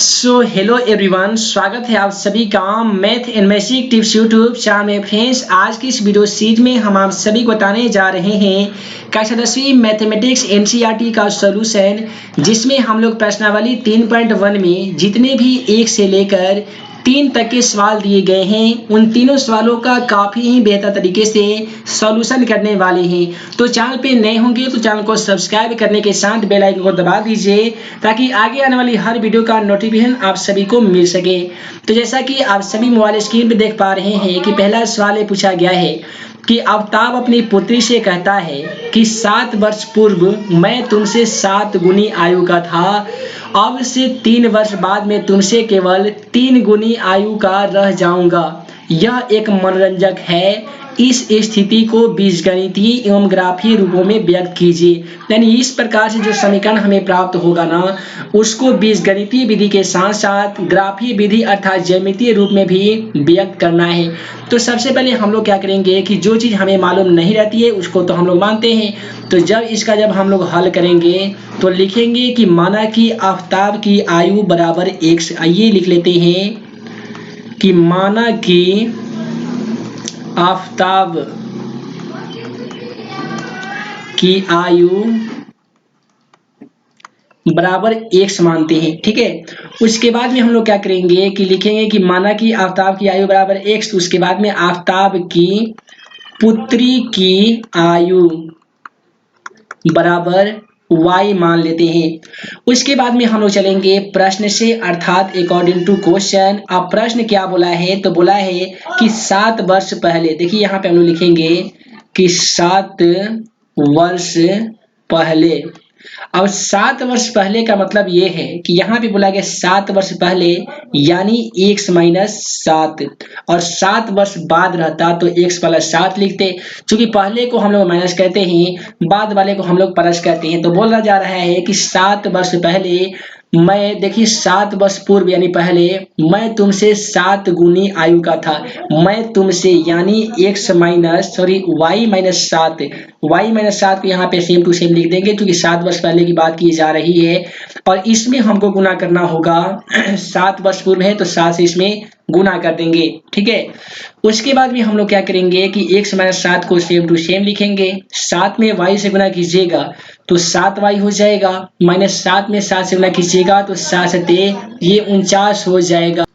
Hello everyone, स्वागत है आप सभी का math and magic tips YouTube channel में। फ्रेंड्स, आज की इस वीडियो सीरीज में हम आप सभी को बताने जा रहे हैं कक्षा 10वीं मैथमेटिक्स एनसीईआरटी का सॉल्यूशन, जिसमें हम लोग प्रश्नावली 3.1 में जितने भी 1 से लेकर 3 तक के सवाल दिए गए हैं उन तीनों सवालों का काफ़ी ही बेहतर तरीके से सॉल्यूशन करने वाले हैं। तो चैनल पे नए होंगे तो चैनल को सब्सक्राइब करने के साथ बेल आइकन को दबा दीजिए ताकि आगे आने वाली हर वीडियो का नोटिफिकेशन आप सभी को मिल सके। तो जैसा कि आप सभी मोबाइल स्क्रीन पे देख पा रहे हैं कि पहला सवाल ये पूछा गया है कि आफ्ताब अपनी पुत्री से कहता है कि 7 वर्ष पूर्व मैं तुमसे 7 गुनी आयु का था, अब से 3 वर्ष बाद मैं तुमसे केवल 3 गुनी आयु का रह जाऊंगा। यह एक मनोरंजक है। इस स्थिति को बीजगणितीय एवं ग्राफीय रूपों में व्यक्त कीजिए। यानी इस प्रकार से जो समीकरण हमें प्राप्त होगा ना, उसको बीजगणितीय विधि के साथ साथ ग्राफीय विधि अर्थात ज्यामितीय रूप में भी व्यक्त करना है। तो सबसे पहले हम लोग क्या करेंगे कि जो चीज़ हमें मालूम नहीं रहती है उसको तो हम लोग मानते हैं। तो जब हम लोग हल करेंगे तो लिखेंगे कि माना कि आफ्ताब की आयु बराबर 1 से, आइए लिख लेते हैं कि माना कि आफ्ताब की आयु बराबर 1 मानते हैं। ठीक है, उसके बाद में हम लोग क्या करेंगे कि लिखेंगे कि माना कि आफ्ताब की आयु बराबर 1, तो उसके बाद में आफ्ताब की पुत्री की आयु बराबर y मान लेते हैं। उसके बाद में हम लोग चलेंगे प्रश्न से अर्थात अकॉर्डिंग टू क्वेश्चन। अब प्रश्न क्या बोला है, तो बोला है कि 7 वर्ष पहले, देखिए यहाँ पे हम लोग लिखेंगे कि 7 वर्ष पहले। अब 7 वर्ष पहले का मतलब ये है कि यहाँ पे बोला गया 7 वर्ष पहले यानी x माइनस 7, और 7 वर्ष बाद रहता तो x प्लस 7 लिखते। क्योंकि पहले को हम लोग माइनस कहते हैं, बाद वाले को हम लोग प्लस कहते हैं। तो बोला जा रहा है कि 7 वर्ष पहले मैं, देखिए 7 वर्ष पूर्व यानी पहले मैं तुमसे 7 गुनी आयु का था। मैं तुमसे यानी x माइनस y माइनस 7 को यहाँ पे सेम टू सेम लिख देंगे क्योंकि 7 वर्ष पहले की बात की जा रही है और इसमें हमको गुना करना होगा। 7 वर्ष पूर्व है तो 7 से इसमें गुना कर देंगे। ठीक है, उसके बाद में हम लोग क्या करेंगे कि x माइनस 7 को सेम टू सेम लिखेंगे। 7 में y से गुना कीजिएगा तो 7y हो जाएगा, माइनस 7 में 7 से गुना कीजिएगा तो 7 सते ये 49 हो जाएगा।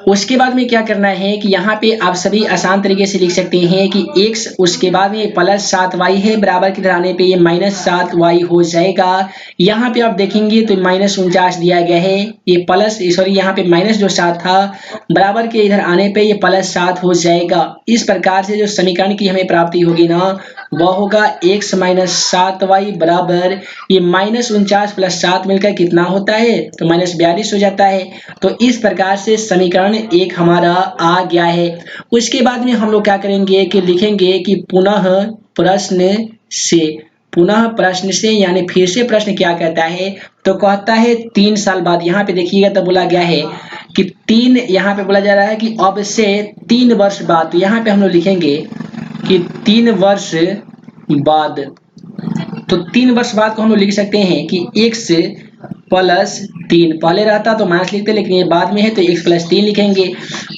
उसके बाद में क्या करना है कि यहाँ पे आप सभी आसान तरीके से लिख सकते हैं कि x, उसके बाद में प्लस 7y है, बराबर की तरह आने पे ये माइनस 7y हो जाएगा। यहाँ पे आप देखेंगे तो माइनस 49 दिया गया है, ये प्लस यहाँ पे माइनस जो 7 था बराबर के इधर आने पे ये प्लस 7 हो जाएगा। इस प्रकार से जो समीकरण की हमें प्राप्ति होगी ना, वह होगा x माइनस 7y बराबर ये माइनस 49 प्लस 7 मिलकर कितना होता है, तो माइनस 42 हो जाता है। तो इस प्रकार से समीकरण 1 हमारा आ गया है। उसके बाद में हम लोग क्या करेंगे कि लिखेंगे कि पुनः प्रश्न से यानी फिर से प्रश्न क्या कहता है, तो कहता है 3 साल बाद। यहाँ पे देखिएगा तो बोला गया है कि 3, यहाँ पे बोला जा रहा है कि अब से 3 वर्ष बाद। तो यहाँ पे हम लोग लिखेंगे कि 3 वर्ष बाद। तो 3 वर्ष बाद को हम लोग लिख सकते हैं कि x प्लस 3, पहले रहता तो माइनस लिखते लेकिन ये बाद में है तो x प्लस 3 लिखेंगे।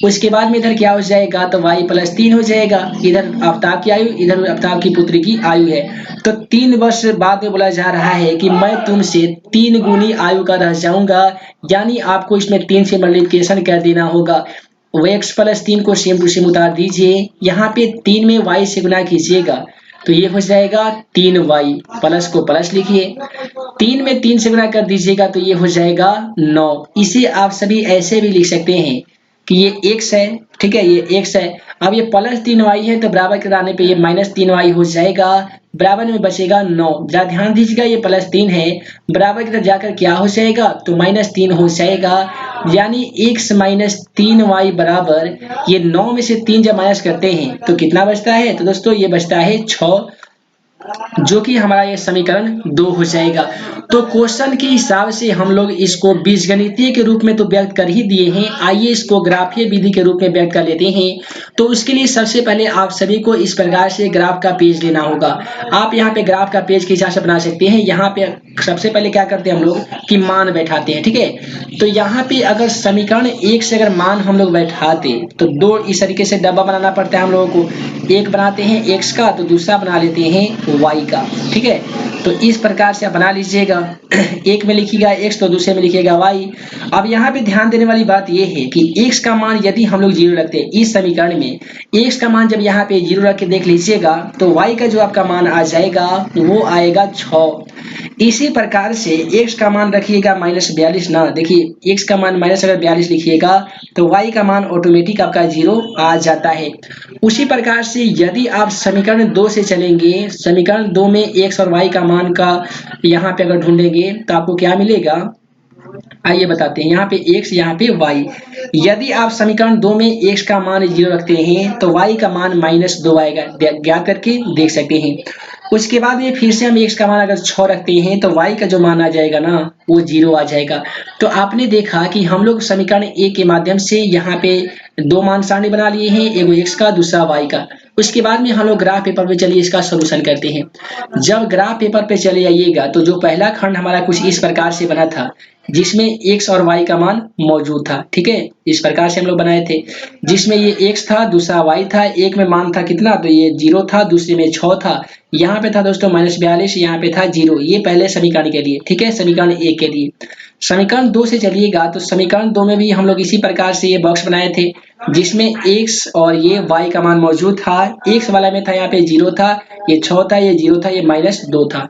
उसके बाद में इधर क्या हो जाएगा, तो y प्लस 3 हो जाएगा। इधर आफ्ताब की आयु, इधर आफ्ताब की पुत्री की आयु है। तो 3 वर्ष बाद में बोला जा रहा है कि मैं तुमसे 3 गुनी आयु का रह जाऊंगा, यानी आपको इसमें 3 से मल्टीप्लिकेशन कर देना होगा। वो x प्लस 3 को सेम टू सेम उतार दीजिए। यहाँ पे 3 में y से गुना कीजिएगा तो ये हो जाएगा 3y, प्लस को प्लस लिखिए, 3 में 3 से गुना कर दीजिएगा तो ये हो जाएगा 9। इसे आप सभी ऐसे भी लिख सकते हैं कि ये x है। ठीक है, ये x है। अब ये प्लस 3y है तो बराबर के आने पे ये माइनस 3y हो जाएगा, बराबर में बचेगा 9। जरा ध्यान दीजिएगा ये प्लस 3 है, बराबर की तरफ जाकर क्या हो जाएगा, तो माइनस 3 हो जाएगा। यानी x माइनस 3y बराबर ये 9 में से 3 जब माइनस करते हैं तो कितना बचता है, तो दोस्तों ये बचता है 6, जो कि हमारा ये समीकरण 2 हो जाएगा। तो क्वेश्चन के हिसाब से हम लोग इसको बीजगणितीय के रूप में तो व्यक्त कर ही दिए हैं, आइए इसको ग्राफीय विधि के रूप में व्यक्त कर लेते हैं। तो उसके लिए सबसे पहले आप सभी को इस प्रकार से ग्राफ का पेज लेना होगा। आप यहाँ पे ग्राफ का पेज के हिसाब से बना सकते हैं। यहाँ पे सबसे पहले क्या करते हैं हम लोग कि मान बैठाते हैं, ठीक है। तो यहाँ पे अगर समीकरण 1 से अगर मान हम लोग बैठाते तो दो इस तरीके से डब्बा बनाना पड़ता है हम लोगों को। एक बनाते हैं x का तो दूसरा बना लेते हैं y का, ठीक है। तो इस प्रकार से आप बना लीजिएगा। एक में लिखिएगा x तो दूसरे में लिखिएगा y। अब यहाँ पे ध्यान देने वाली बात यह है कि x का मान यदि हम लोग 0 रखते हैं इस समीकरण में, x का मान जब यहाँ पे 0 रख के देख लीजिएगा तो y का जो आपका मान आ जाएगा वो आएगा 6। इसी प्रकार से x का मान रखिएगा -42 ना, देखिए x का मान माइनस अगर 42 लिखिएगा तो y का मान ऑटोमेटिक आपका 0 आ जाता है। उसी प्रकार से यदि आप समीकरण 2 से चलेंगे, समीकरण 2 में x और y का मान का यहाँ पे अगर ढूंढेंगे तो आपको क्या मिलेगा, आइए बताते हैं। यहाँ पे x यहाँ पे y, यदि आप समीकरण 2 में x का मान 0 रखते हैं तो y का मान -2 आएगा, ज्ञात करके देख सकते हैं। उसके बाद में फिर से हम x का मान अगर 6 रखते हैं तो y का जो मान आ जाएगा ना वो 0 आ जाएगा। तो आपने देखा कि हम लोग समीकरण 1 के माध्यम से यहाँ पे दो मान सारणी बना लिए हैं, एगो x का दूसरा y का। उसके बाद में हम लोग ग्राफ पेपर पे चलिए इसका सॉल्यूशन करते हैं। जब ग्राफ पेपर पे चले आइएगा तो जो पहला खंड हमारा कुछ इस प्रकार से बना था जिसमें x और y का मान मौजूद था, ठीक है। इस प्रकार से हम लोग बनाए थे जिसमें ये x था दूसरा y था, एक में मान था कितना तो ये 0 था, दूसरे में 6 था, यहाँ पे था दोस्तों -42, यहाँ पे था 0। ये पहले समीकरण के लिए, ठीक है, समीकरण 1 के लिए। समीकरण 2 से चलिएगा तो समीकरण 2 में भी हम लोग इसी प्रकार से ये बॉक्स बनाए थे जिसमें x और ये y का मान मौजूद था। x वाला में था यहाँ पे 0 था, ये 6 था, ये 0 था, ये -2 था।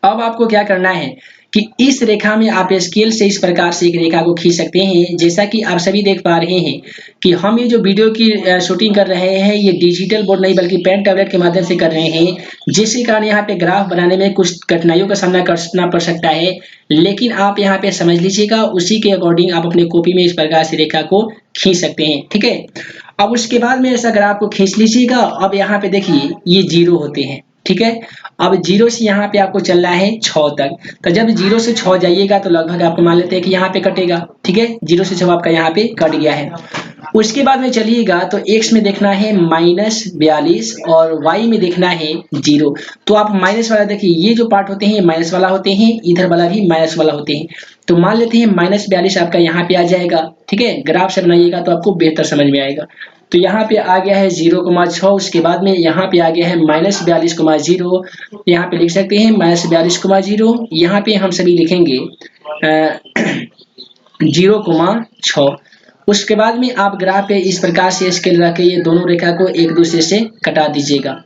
अब आपको क्या करना है कि इस रेखा में आप स्केल से इस प्रकार से एक रेखा को खींच सकते हैं। जैसा कि आप सभी देख पा रहे हैं कि हम ये जो वीडियो की शूटिंग कर रहे हैं ये डिजिटल बोर्ड नहीं बल्कि पेन टैबलेट के माध्यम से कर रहे हैं, जिसके कारण यहाँ पे ग्राफ बनाने में कुछ कठिनाइयों का सामना करना पड़ सकता है। लेकिन आप यहाँ पे समझ लीजिएगा, उसी के अकॉर्डिंग आप अपने कॉपी में इस प्रकार से रेखा को खींच सकते हैं, ठीक है। अब उसके बाद में ऐसा ग्राफ को खींच लीजिएगा। अब यहाँ पे देखिए ये 0 होते हैं, ठीक है। अब 0 से यहाँ पे आपको चलना है 6 तक। तो जब 0 से 6 जाइएगा तो लगभग आपको मान लेते हैं कि यहाँ पे कटेगा, ठीक है। 0 से 6 आपका यहाँ पे कट गया है। उसके बाद में चलिएगा तो x में देखना है -42 और y में देखना है 0। तो आप माइनस वाला देखिए, ये जो पार्ट होते हैं ये माइनस वाला होते हैं, इधर वाला भी माइनस वाला होते हैं। तो मान लेते हैं -42 आपका यहाँ पे आ जाएगा, ठीक है। ग्राफ से बनाइएगा तो आपको बेहतर समझ में आएगा। तो यहाँ पे आ गया है 0,6, उसके बाद में यहाँ पे आ गया है -42,0। यहाँ पे लिख सकते हैं -42,0। यहाँ पे हम सभी लिखेंगे 0,6। उसके बाद में आप ग्राफ पे इस प्रकार से स्केल रख के ये दोनों रेखा को एक दूसरे से कटा दीजिएगा।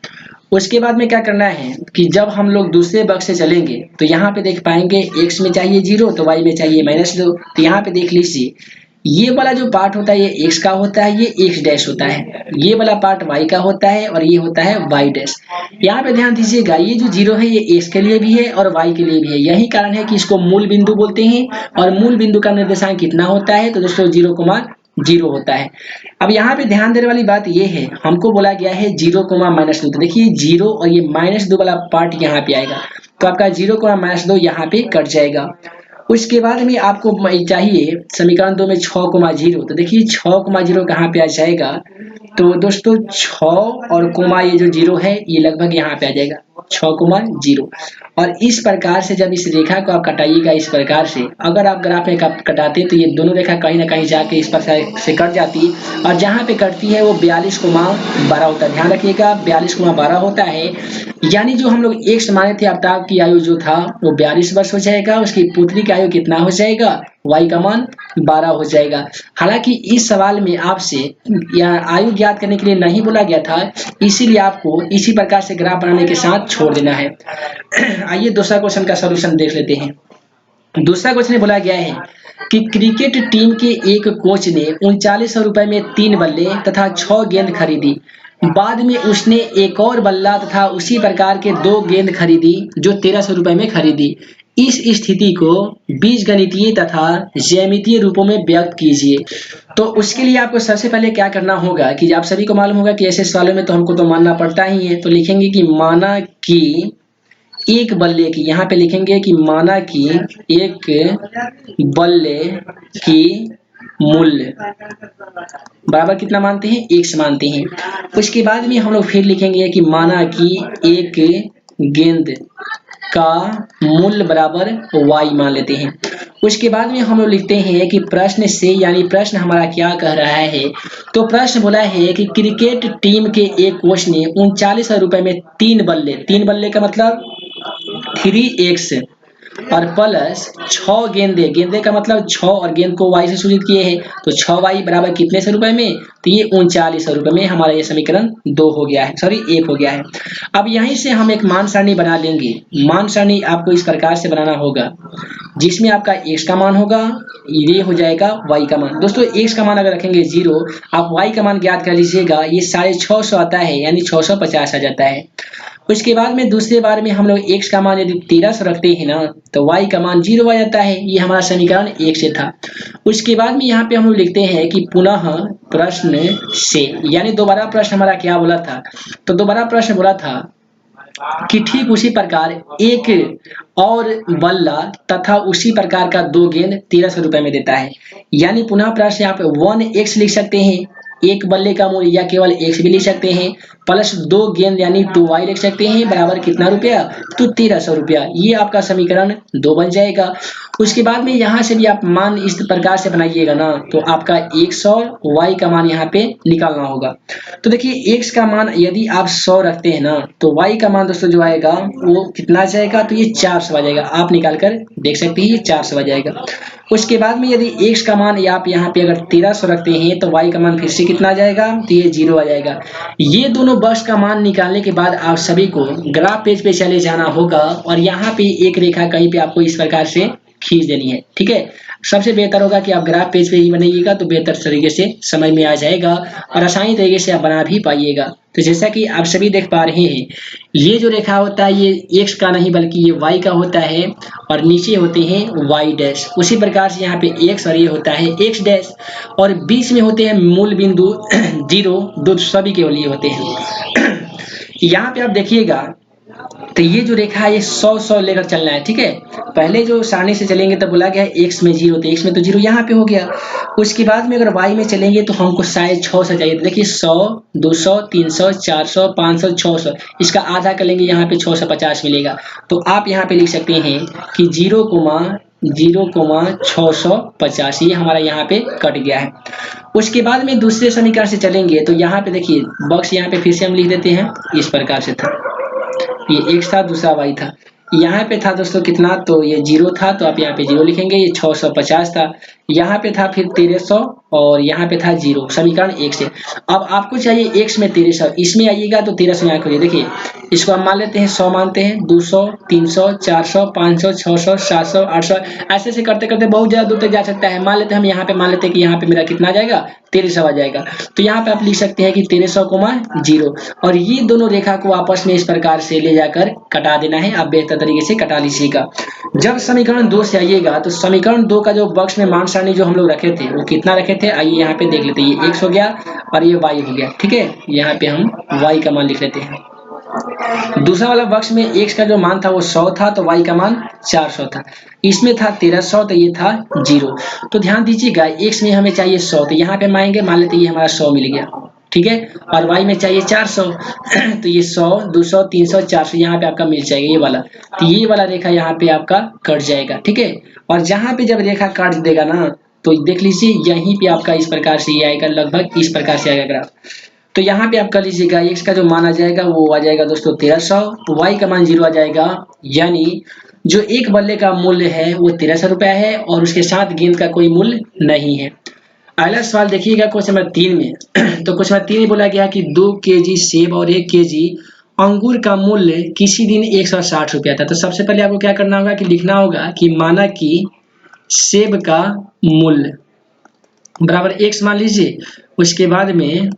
उसके बाद में क्या करना है कि जब हम लोग दूसरे बक्स से चलेंगे तो यहाँ पे देख पाएंगे x में चाहिए 0 तो y में चाहिए -2। तो यहाँ पे देख लीजिए ये वाला जो पार्ट होता है ये x का होता है, ये x डैश होता है, ये वाला पार्ट y का होता है और ये होता है y डैश। यहाँ पे ध्यान दीजिएगा ये जो 0 है ये x के लिए भी है और y के लिए भी है। यही कारण है कि इसको मूल बिंदु बोलते हैं और मूल बिंदु का निर्देशांक कितना होता है तो दोस्तों 0,0 होता है। अब यहाँ पे ध्यान देने वाली बात ये है, हमको बोला गया है 0,-2। तो देखिए 0 और ये -2 वाला पार्ट यहाँ पे आएगा तो आपका 0,-2 यहाँ पे कट जाएगा। उसके बाद में आपको चाहिए समीकरण 2 में 6,0। तो देखिए 6,0 कहाँ पे आ जाएगा तो दोस्तों 6 और कोमा ये जो 0 है ये लगभग यहाँ पे आ जाएगा 6,0। और इस प्रकार से जब इस रेखा को आप कटाइएगा इस प्रकार से, अगर आप ग्राफ में कटाते तो ये दोनों रेखा कहीं ना कहीं जाके इस प्रकार से कट जाती और जहाँ पे कटती है वो 42,12 होता है। ध्यान रखिएगा 42,12 होता है। यानी जो हम लोग x माने थे आफ्ताब की आयु जो था वो 42 वर्ष हो जाएगा, उसकी पुत्री की आयु कितना हो जाएगा, y का मान 12 हो जाएगा। हालांकि इस सवाल में आपसे आयु ज्ञात करने के लिए नहीं बोला गया था, इसीलिए आपको इसी प्रकार से ग्राफ बनाने के साथ छोड़ देना है। आइए दूसरा क्वेश्चन का सॉल्यूशन देख लेते हैं। दूसरा क्वेश्चन बोला गया है कि क्रिकेट टीम के एक कोच ने 3900 रुपए में 3 बल्ले तथा 6 गेंद खरीदी। बाद में उसने एक और बल्ला तथा उसी प्रकार के 2 गेंद खरीदी जो 1300 रुपए में खरीदी। इस स्थिति को बीजगणितीय तथा ज्यामितीय रूपों में व्यक्त कीजिए। तो उसके लिए आपको सबसे पहले क्या करना होगा कि आप सभी को मालूम होगा कि ऐसे सवालों में तो हमको तो मानना पड़ता ही है। तो लिखेंगे कि माना कि एक बल्ले की, यहाँ पे लिखेंगे कि माना कि एक बल्ले की मूल्य बराबर कितना मानते हैं, x मानते हैं। उसके बाद में हम लोग फिर लिखेंगे कि माना कि एक गेंद का मूल्य बराबर y मान लेते हैं। उसके बाद में हम लोग लिखते हैं कि प्रश्न से, यानी प्रश्न हमारा क्या कह रहा है, तो प्रश्न बोला है कि क्रिकेट टीम के एक कोच ने 39 रुपए में 3 बल्ले का मतलब 3x और प्लस 6 गेंदे, गेंदे का मतलब 6 और गेंद को y से सूचित किए हैं, तो 6y बराबर कितने सौ रुपए में, तो ये 39 रुपए में हमारा ये समीकरण 2 हो गया है, सॉरी 1 हो गया है। अब यहीं से हम एक मान सारणी बना लेंगे। मान सारणी आपको इस प्रकार से बनाना होगा, जिसमें आपका x का मान होगा, ये हो जाएगा y का मान। दोस्तों x का मान अगर रखेंगे 0, आप y का मान ज्ञात कर लीजिएगा, ये 650 आता है, यानी 650 आ जाता है। उसके बाद में दूसरे बार में हम लोग x का मान यदि 1300 रखते हैं ना, तो y का मान 0 आ जाता है। ये हमारा समीकरण 1 से था। उसके बाद में यहाँ पे हम लोग लिखते हैं कि पुनः प्रश्न से, यानी दोबारा प्रश्न हमारा क्या बोला था, तो दोबारा प्रश्न बोला था कि ठीक उसी प्रकार एक और बल्ला तथा उसी प्रकार का 2 गेंद 1300 रुपए में देता है। यानी पुनः प्रश्न यहाँ पे 1x लिख सकते हैं, एक बल्ले का मूल्य, या केवल x भी लिख सकते हैं, प्लस 2 गेंद यानी 2y लिख सकते हैं, बराबर कितना रुपया, तो 1300 रुपया। ये आपका समीकरण 2 बन जाएगा। उसके बाद में यहाँ से भी आप मान इस प्रकार से बनाइएगा ना, तो आपका 100 y का मान यहाँ पे निकालना होगा। तो देखिए x का मान यदि आप 100 रखते हैं ना, तो y का मान दोस्तों जो आएगा वो कितना आ जाएगा, तो ये 400 आ जाएगा। आप निकाल कर देख सकते हैं, ये 400 आ जाएगा। उसके बाद में यदि x का मान या आप यहाँ पे अगर 1300 रखते हैं, तो y का मान फिर से कितना आ जाएगा, तो ये 0 आ जाएगा। ये दोनों बक्स का मान निकालने के बाद आप सभी को ग्राफ पेज पे चले जाना होगा, और यहाँ पे एक रेखा कहीं पे आपको इस प्रकार से खींच देनी है, ठीक है। सबसे बेहतर होगा कि आप ग्राफ पेज पे ही बनाइएगा, तो बेहतर तरीके से समझ में आ जाएगा और आसानी तरीके से आप बना भी पाइएगा। तो जैसा कि आप सभी देख पा रहे हैं, ये जो रेखा होता है ये x का नहीं बल्कि ये y का होता है, और नीचे होते हैं y डैश। उसी प्रकार से यहाँ पे x और ये होता है x डैश, और बीच में होते हैं मूल बिंदु 0, दो सभी के लिए होते हैं। यहाँ पे आप देखिएगा, तो ये जो रेखा है ये 100 लेकर चलना है, ठीक है। पहले जो सारणी से चलेंगे तब बोला गया x में 0, तो x में तो 0 यहाँ पे हो गया। उसके बाद में अगर y में चलेंगे तो हमको शायद 6 से चाहिए, तो देखिए 100, 200, 300, 400, 500, 600, इसका आधा कर लेंगे, यहाँ पे 650 मिलेगा। तो आप यहाँ पे लिख सकते हैं कि 0,650, ये हमारा यहाँ पे कट गया है। उसके बाद में दूसरे समीकरण से चलेंगे, तो यहाँ पे देखिए बॉक्स यहाँ पे फिर से हम लिख देते हैं, इस प्रकार से था, ये x था, दूसरा y था। यहाँ पे था दोस्तों कितना, तो ये 0 था, तो आप यहाँ पे 0 लिखेंगे, ये 650 था। यहाँ पे था फिर 1300, और यहाँ पे था 0, समीकरण 1 से। अब आपको चाहिए x में 1300, इसमें आइएगा तो 1300 यहाँ खोलिए। देखिए इसको हम मान लेते हैं 100 मानते हैं, 200, 300, 400, 500, 600, 700, 800, ऐसे ऐसे करते करते बहुत ज़्यादा दूर तक जा सकता है। मान लेते हैं हम यहाँ पे, मान लेते हैं कि यहाँ पे मेरा कितना आ जाएगा, 1300 आ जाएगा। तो यहाँ पे आप लिख सकते हैं कि 1300,0, और ये दोनों रेखा को आपस में इस प्रकार से ले जाकर कटा देना है। आप बेहतर तरीके से कटा लीजिएगा। जब समीकरण 2 से आइएगा, तो समीकरण 2 का जो बॉक्स में मान सारणी जो हम लोग रखे थे वो कितना रखे थे, आइए यहाँ पे देख लेते हैं। ये x हो गया और ये y हो गया, ठीक है। यहाँ पे हम y का मान लिख लेते हैं। दूसरा वाला बॉक्स में x का जो मान था वो 100 था, तो y का मान 400 था। इसमें था 1300, तो ये था 0। तो ध्यान दीजिएगा, x में हमें चाहिए 100, तो यहाँ पे माएंगे, मान लेते ये हमारा 100 मिल गया, ठीक है। और y में चाहिए 400, तो ये 100, 200, 300, 400 यहाँ पे आपका मिल जाएगा ये वाला। तो ये वाला रेखा यहाँ पे आपका कट जाएगा, ठीक है। और जहाँ पे जब रेखा काट देगा ना, तो देख लीजिए यहीं पे आपका इस प्रकार से ये आएगा, लगभग इस प्रकार से आएगा ग्राफ। तो यहाँ पे आप कर लीजिएगा, x का जो मान आ जाएगा वो आ जाएगा दोस्तों 1300, y का मान 0 आ जाएगा, यानी जो एक बल्ले का मूल्य है वो 1300 रुपया है, और उसके साथ गेंद का कोई मूल्य नहीं है। अगला सवाल देखिएगा क्वेश्चन नंबर 3 में। तो क्वेश्चन नंबर 3 में बोला गया कि 2 केजी सेब और 1 केजी अंगूर का मूल्य किसी दिन 160 रुपया था। तो सबसे पहले आपको क्या करना होगा कि लिखना होगा कि माना कि सेब का मूल्य बराबर x मान लीजिए, उसके बाद में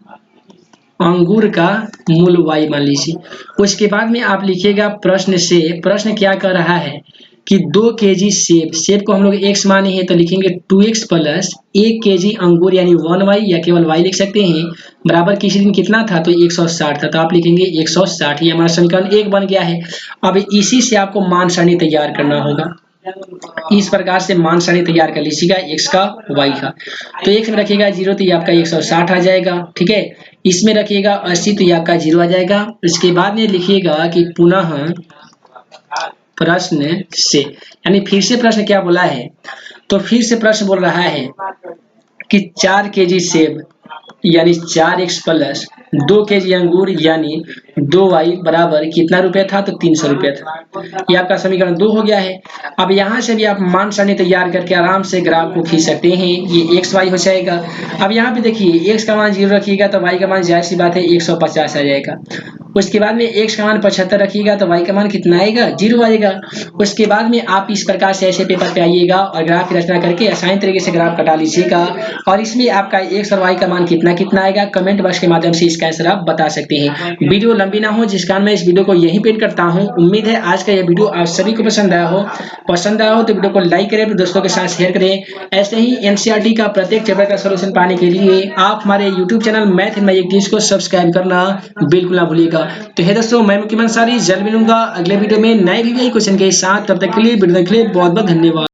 अंगूर का मूल्य y मान लीजिए। उसके बाद में आप लिखिएगा प्रश्न से, प्रश्न क्या कर रहा है कि 2 केजी सेब, सेब को हम लोग x माने हैं, तो लिखेंगे 2x प्लस 1 केजी अंगूर यानी 1y, या केवल y लिख सकते हैं, बराबर किसी दिन कितना था, तो 160 था। तो आप लिखेंगे 160, ये हमारा समीकरण 1 बन गया है। अब इसी से आपको मान सारणी तैयार करना होगा। इस प्रकार से मान सारणी तैयार कर लीजिएगा x का y का। तो x में रखिएगा 0, तो ये आपका 160 आ जाएगा, ठीक है। इसमें रखिएगा 80, तो ये आपका 0 आ जाएगा। उसके बाद में लिखिएगा कि पुनः प्रश्न से, यानी फिर से प्रश्न क्या बोला है, तो फिर से प्रश्न बोल रहा है कि 4 केजी सेब यानी 4x प्लस 2 केजी अंगूर यानी 2y बराबर कितना रुपए था, तो 300 रुपए था। ये आपका समीकरण 2 हो गया है। अब यहाँ से भी आप मान सारणी तैयार करके आराम से ग्राफ को खींच सकते हैं, ये x y हो जाएगा। अब यहाँ पे देखिए x का मान 0 रखिएगा तो y का मान जाहिर सी बात है 150 आ जाएगा। उसके बाद में x का मान 75 रखिएगा तो y का मान कितना आएगा, 0 आएगा। उसके बाद में आप इस प्रकार से ऐसे पेपर पे आइएगा और ग्राफ की रचना करके आसान तरीके से ग्राफ कटा लीजिएगा, और इसमें आपका x और y का मान कितना कितना आएगा कमेंट बॉक्स के माध्यम से इसका आंसर आप बता सकते हैं। वीडियो लंबी ना हो जिस कारण मैं इस वीडियो को यहीं पेंट करता हूं। उम्मीद है आज का यह वीडियो आप सभी को पसंद आया हो। तो वीडियो को लाइक करें, अपने दोस्तों के साथ शेयर करें। ऐसे ही एनसीईआरटी का प्रत्येक चैप्टर का सॉल्यूशन पाने के लिए आप हमारे YouTube channel math in my English को सब्सक्राइब करना बिल्कुल ना भूलिएगा। तो है दोस्तों, मैं मुकीम अंसारी, जल्द मिलूंगा अगले वीडियो में नए क्वेश्चन के साथ। तब तक के लिए वीडियो देखने के लिए बहुत बहुत धन्यवाद।